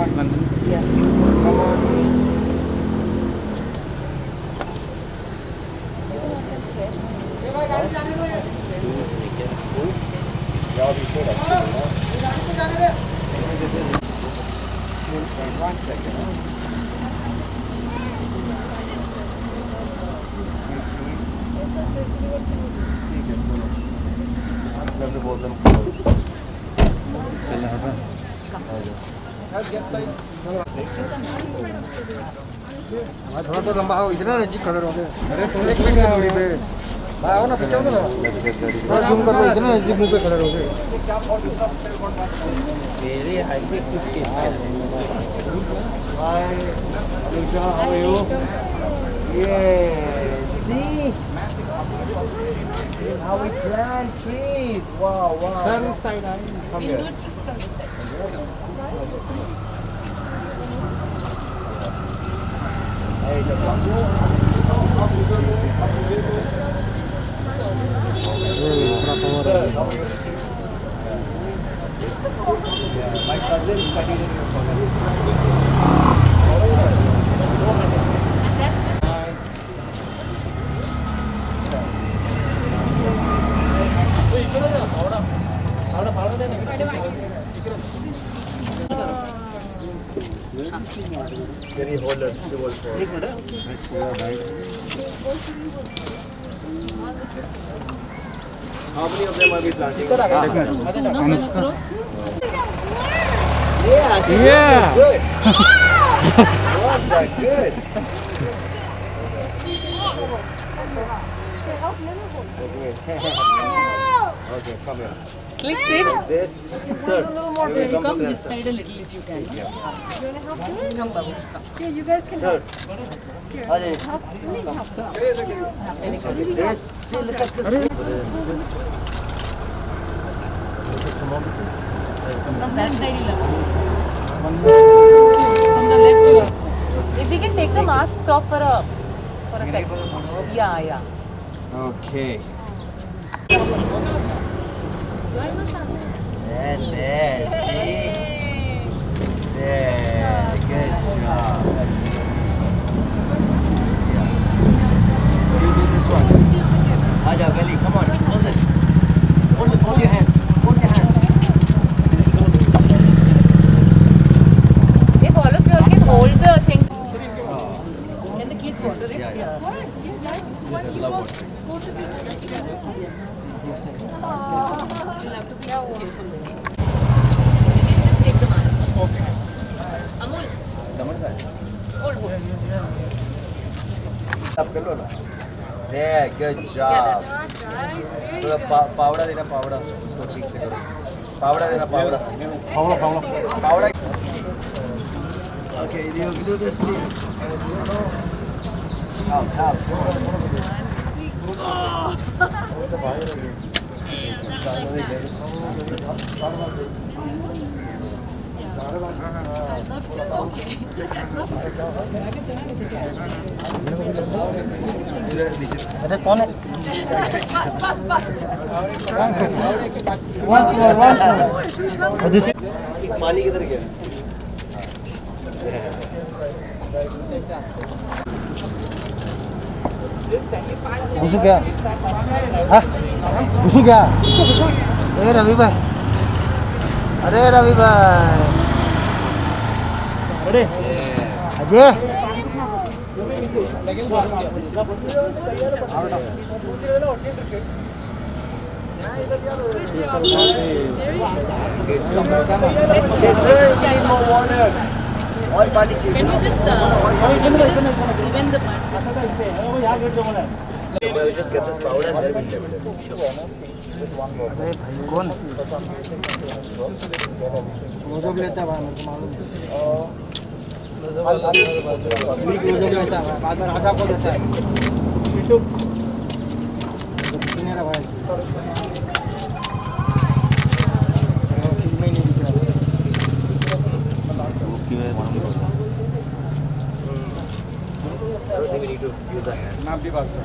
Yeah. Come on. Yeah, we should actually. One second. बोल दो थोड़ा तो लंबा हो इतना नजीक खड़े रहोगे अरे तुम एक मिनट गाड़ी पे आओ ना पीछे हो ना थोड़ा जूम कर लो इतना नजदीक मुंह पे खड़े रहोगे Very high पे कुछ के Hi Anisha, how are you? Yeah, see how we plant trees. Wow, wow. Turn side आए Come here. Hey, the yeah, my cousin studied in your college. Very hold it, she will fall. How many of them are we planting? Yeah, see, Yeah. good. Worms are good. Okay, come here. Click it. This, sir, you will come Come to this this side a little if you can. Come, Babu. Sir, Ajay. This, see, look at this. From that side you love. From the left you love. If we can take the masks off for a second. Yeah, yeah. Okay. There, see? There, good job. Yeah. You do this one. Aja, belly, come on, hold this. Hold it, both your hands. Both your hands. If all of you all can hold the thing. Can the kids water it? Yeah. I love watering. You'll have to be careful. You can just take the mask. Okay. Amul. Hold. Up कर लो ना. There, good job. थोड़ा पावड़ा देना पावड़ा उसको ठीक से करो. पावड़ा देना पावड़ा. पावड़ा. Okay, you do this too. Help. अरे कौन है? पानी किधर गया? घुसू क्या? हाँ? घुसू क्या? अरे रवि भाई, अरे रवि भाई, अरे अजय, और पानी चाहिए. Can we just even the part? I will just get this powder and then we'll leave it. अरे भाई कौन? वो जो लेता है मेरे को मालूम है. लेता है बाद में राजा को देता है. मेरा भाई. I don't think we need to use the hands. मैं अपनी बात कर.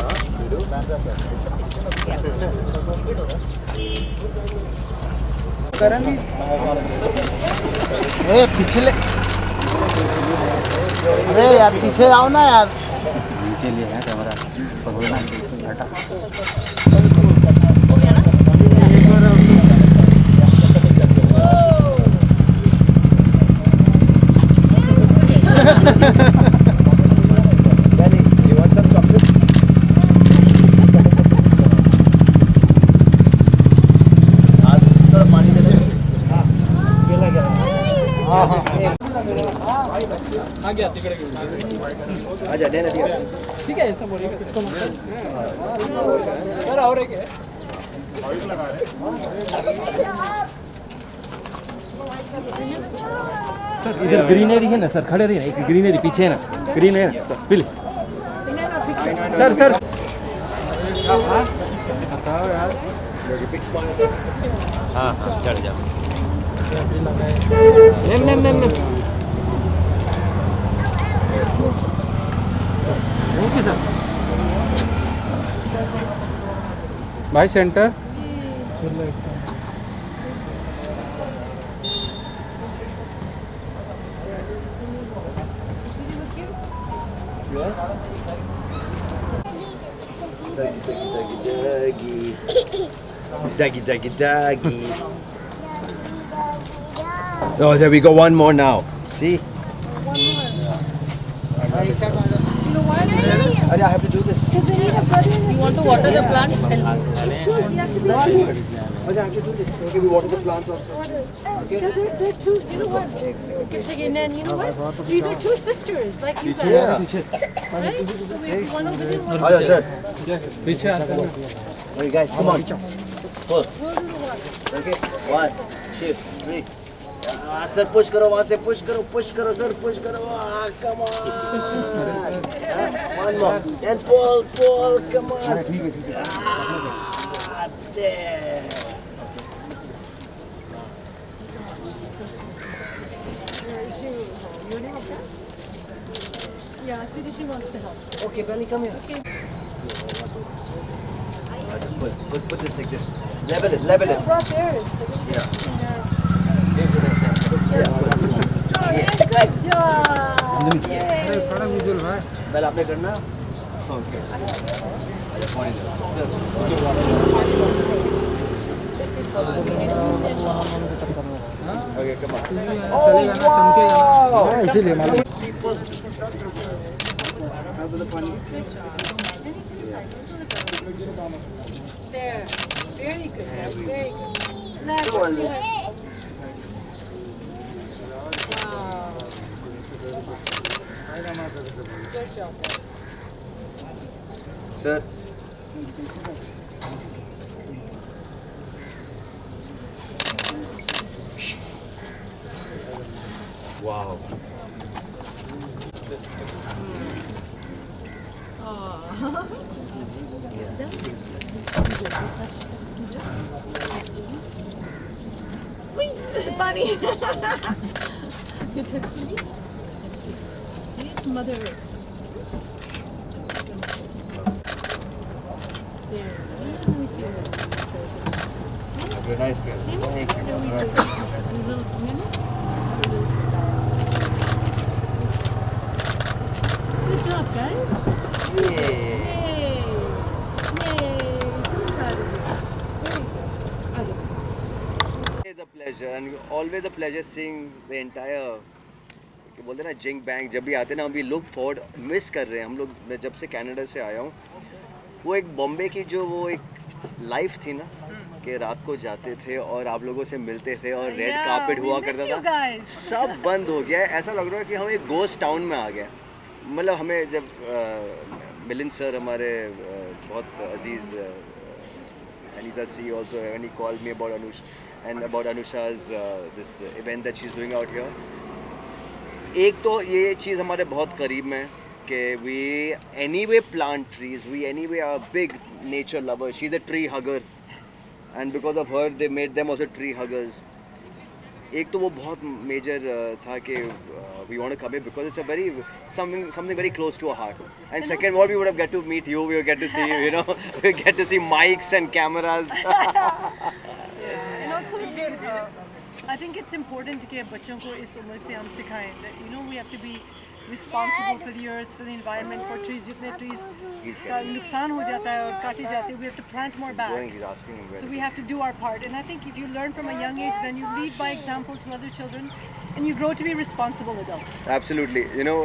Huh? You do? Just a picture. Yeah. ए पिछले अरे यार पीछे आओ ना यार नीचे लिए है कैमरा पकड़ना हटा हो गया ना? Belly, you want some chocolate? आज थोड़ा पानी दे दो। आजा देना दिया। ठीक है ऐसा बोलिए किसको सर और एक है सर इधर ग्रीनरी है ना सर खड़े रहिए ना एक ग्रीनरी पीछे है ना ग्रीन है ना sir please sir sir Big smile. हाँ हाँ चढ़ जाओ मैम ओके सर भाई centre Daggy. Oh, there we go. One more now. See? I have to do this. You want to water the plants? I have to do this. Okay, we water the plants also. Because they're two, you know what? And then you know what? These are two sisters, like you guys. Right? So we have one over there, one over Hello, sir. पीछे आता है Hey, guys, come on. Pull. Okay, 1, 2, 3. Sir, push करो वहाँ से push करो sir, push करो. Come on. One more. And pull, come on. There. Your name, okay? Yeah, she wants to help. Okay, Belly, come here. Okay. Put this like this. Level it. I brought theirs. Yeah. Good job. थोड़ा visual भाई Well, आपने करना? Okay. Okay, come on. Oh, wow! इसीलिए मालूम There. Very good. Very good. Left. Come on. Wow. Good job. Sir. Wow. Bunny. You texted me? It's Mother Earth. There. Let me see what You're nice, girl. Thank you. Good job, guys. Yeah. Yay. Yay. So proud of you. Very good. It's a pleasure and always a pleasure seeing the entire बोलते हैं ना जिंग bank जब भी आते हैं ना हम भी लुक फॉरवर्ड मिस कर रहे हैं हम लोग मैं जब से कनाडा से आया हूँ वो एक बॉम्बे की जो वो एक लाइफ थी ना कि रात को जाते थे और आप लोगों से मिलते थे और रेड कार्पेट हुआ करता था सब बंद हो गया है ऐसा लग रहा है कि हम एक गोस्ट टाउन में आ गए मतलब हमें जब मिलिंद सर हमारे बहुत अजीज़ Anita C also when he called me about Anush and about Anusha's this event that she's doing out here. एक तो ये चीज़ हमारे बहुत करीब में है कि we anyway plant trees, we anyway are big nature lovers. She's a tree hugger and because of her they made them also tree huggers. एक तो वो बहुत मेजर था कि we want to come here because it's a very something very close to our heart. And second, what we would have get to meet you, we would get to see you know, we get to see mics and cameras. And also, I think it's important कि बच्चों को इस उम्र से हम सिखाएं that you know we have to be responsible for the earth, for the environment, for trees. जितने trees का नुकसान हो जाता है और काटे जाते हैं, we have to plant more back. He's asking him So we have to do our part, and I think if you learn from a young age, then you lead by example to other children, and you grow to be responsible adults. Absolutely, you know,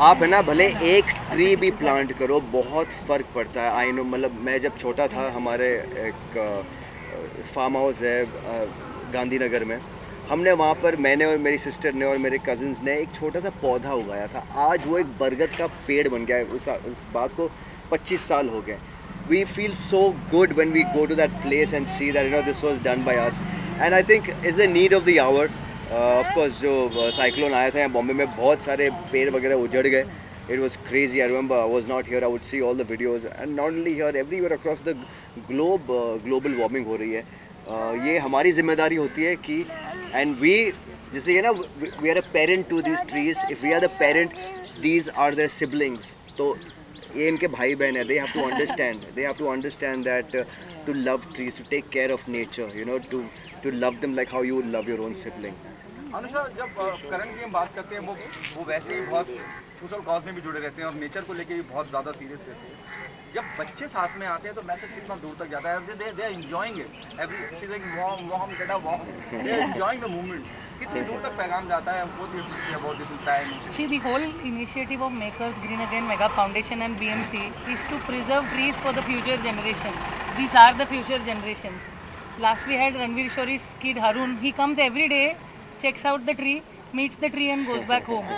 आप है ना भले एक tree भी plant करो, बहुत फ़र्क पड़ता है। आई नो, मतलब मैं जब छोटा था, हमारे एक फार्म हाउस है गांधीनगर में, हमने वहाँ पर, मैंने और मेरी सिस्टर ने और मेरे कज़न्स ने एक छोटा सा पौधा उगाया था। आज वो एक बरगद का पेड़ बन गया है। उस बात को 25 साल हो गए। We feel so good when we go to that place and see that, you know, this was done by us. And I think it's the need of the hour. Of course, जो cyclone आया था बॉम्बे में, बहुत सारे पेड़ वगैरह उजड़ गए। It was crazy. I remember I was not here. I would see all the videos, and not only here, everywhere across the globe, global warming हो रही है। ये हमारी जिम्मेदारी होती है कि and we, जैसे ये ना, we are a parent to these trees. If we are the parent, these are their siblings. तो ये इनके भाई बहन है. They have to understand. They have to understand that to love trees, to take care of nature, you know, to love them like how you would love your own sibling. Anusha, जब करण की हम बात करते हैं, वो वैसे ही बहुत सोशल कॉज में भी जुड़े रहते हैं और नेचर को लेके भी बहुत ज़्यादा सीरियस रहते हैं। जब बच्चे साथ में आते हैं तो मैसेज कितना दूर तक जाता है? They are enjoying it. Every she is like mom dada walk, they are enjoying the moment. कितनी दूर तक पैगाम जाता है? What you think about this time? See, the whole initiative of Make Earth Green Again Mega Foundation and BMC is to preserve trees for the future generation. These are the future generations. Last we had Ranveer Shori's kid Harun. He comes every day, checks out the tree, meets the tree and goes back home.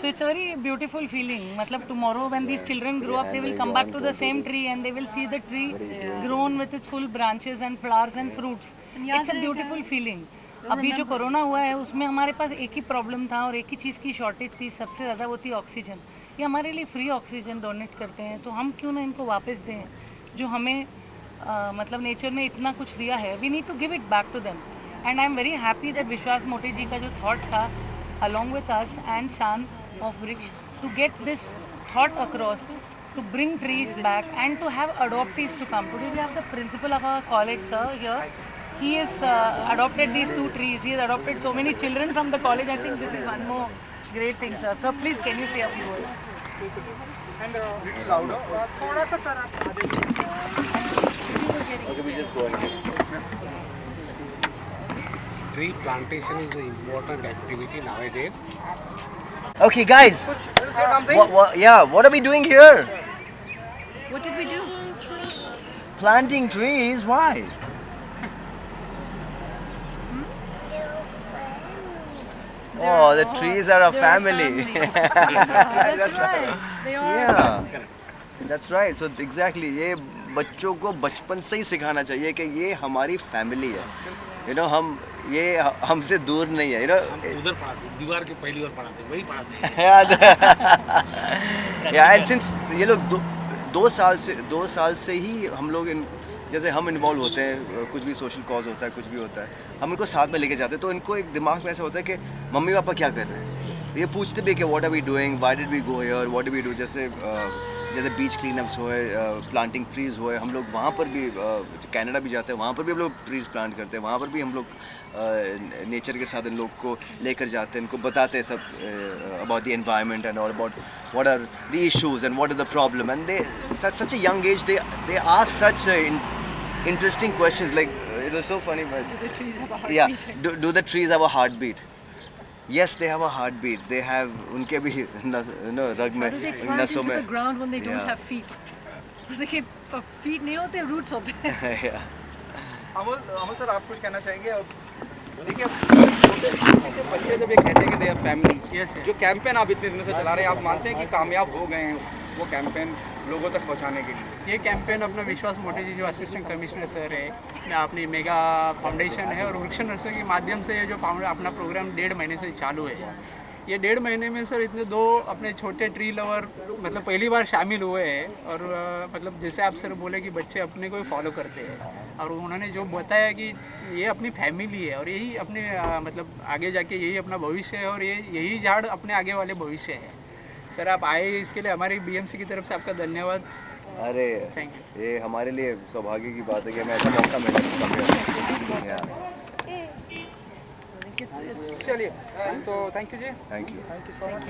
So it's a very beautiful feeling. मतलब tomorrow when these children grow up, they will come back to the same tree and they will see the tree grown with its full branches and flowers and fruits. It's a beautiful feeling. अभी जो corona हुआ है उसमें हमारे पास एक ही problem था और एक ही चीज़ की शॉर्टेज थी, सबसे ज़्यादा वो थी ऑक्सीजन। ये हमारे लिए फ्री ऑक्सीजन डोनेट करते हैं, तो हम क्यों ना इनको वापस दें जो हमें मतलब नेचर ने इतना कुछ दिया है। We need to give it back to them. And I am very happy that Vishwas Mote जी का जो थॉट था along with us and Shan of Vriks to get this thought across, to bring trees back and to have adoptees to come. Today we have the principal of our college, sir, here. He has adopted these 2 trees. He has adopted so many children from the college. I think this is one more great thing, sir. Sir, please can you say a few words? And little louder. थोड़ा सा sir आप आगे Okay, we just go ahead. Tree plantation is an important activity nowadays. Okay, guys. Say something. What are we doing here? What did we do? Planting trees. Why? Oh, the trees are a family. That's right. They are. Yeah, that's right. So exactly, ये बच्चों को बचपन से ही सिखाना चाहिए कि ये हमारी फैमिली है। You know, ये हमसे दूर नहीं है। You know, उधर पढ़ाते, दीवार के पहली बार पढ़ाते, वही पढ़ाते। yeah, and since ये लोग 2 साल से ही हम लोग जैसे हम इन्वॉल्व होते हैं, कुछ भी सोशल कॉज होता है, कुछ भी होता है, हम इनको साथ में लेके जाते हैं, तो इनको एक दिमाग में ऐसा होता है कि मम्मी पापा क्या कर रहे हैं। ये पूछते भी कि what are we doing, why did we go here, what do we do. जैसे बीच क्लीनअप्स हुए, प्लांटिंग ट्रीज़ हुए, हम लोग वहाँ पर भी कनाडा भी जाते हैं, वहाँ पर भी हम लोग ट्रीज़ प्लांट करते हैं, वहाँ पर भी हम लोग नेचर के साथ इन लोग को लेकर जाते हैं, इनको बताते हैं सब about the environment and all about what are the issues and what are the problem. And they at such a young age they ask such interesting questions, like it was so funny, but Do the trees have a yeah, heartbeat? do the trees have a heartbeat? Yes, they have a heartbeat. They have उनके भी रग में, How do they plant नसों into में। the ground when they don't Yeah. have feet? देखिए, feet नहीं होते, roots होते हैं। Yeah. अमल सर, आप कुछ कहना चाहेंगे? देखिए, छोटे बच्चे जब ये कहते हैं कि दे आर फैमिली, जो कैंपेन आप इतने दिनों से चला रहे हैं, आप मानते हैं कि कामयाब हो गए हैं वो कैंपेन लोगों तक पहुंचाने के लिए? ये कैंपेन अपना विश्वास मोटे जी जो असिस्टेंट कमिश्नर सर है, अपनी मेगा फाउंडेशन है और वृक्ष नर्सरी के माध्यम से ये जो अपना प्रोग्राम 1.5 महीने से चालू है। ये 1.5 महीने में सर इतने 2 अपने छोटे ट्री लवर मतलब पहली बार शामिल हुए हैं। और मतलब जैसे आप सर बोले कि बच्चे अपने को ही फॉलो करते हैं, और उन्होंने जो बताया कि ये अपनी फैमिली है और यही अपने मतलब आगे जाके यही अपना भविष्य है और यही झाड़ अपने आगे वाले भविष्य है। सर आप आए, इसके लिए हमारी बीएमसी की तरफ से आपका धन्यवाद। अरे थैंक यू। ये हमारे लिए सौभाग्य की बात है कि हमें ऐसा मौका मिला। चलिए तो थैंक यू जी, thank you. Thank you so much.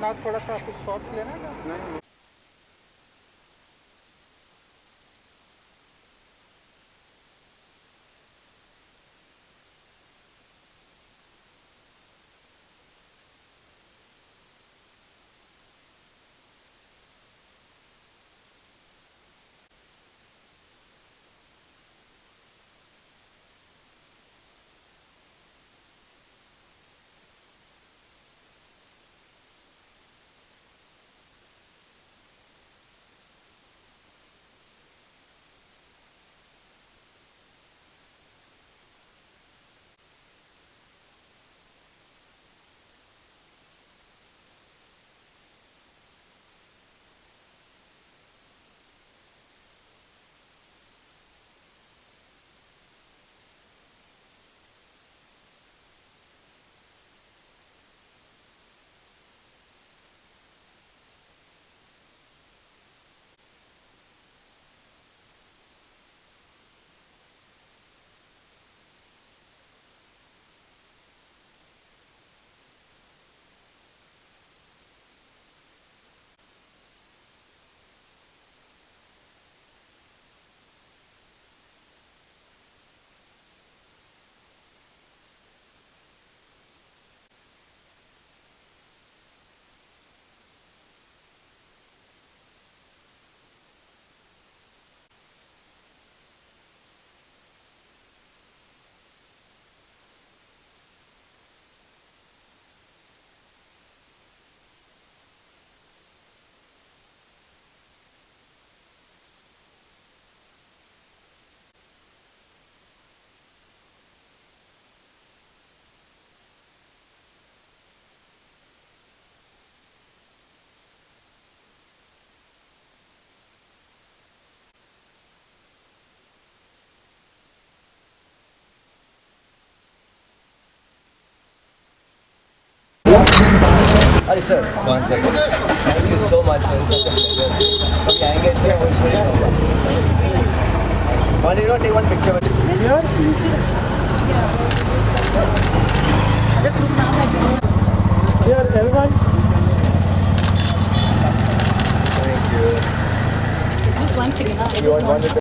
ना थोड़ा सा कुछ शॉर्ट्स लेना है ना? अरे sir, one second, thank you so much sir, कभी आएंगे इसलिए one you take one picture with Just look now at the Yes, everyone. Thank you. just one second. You want one with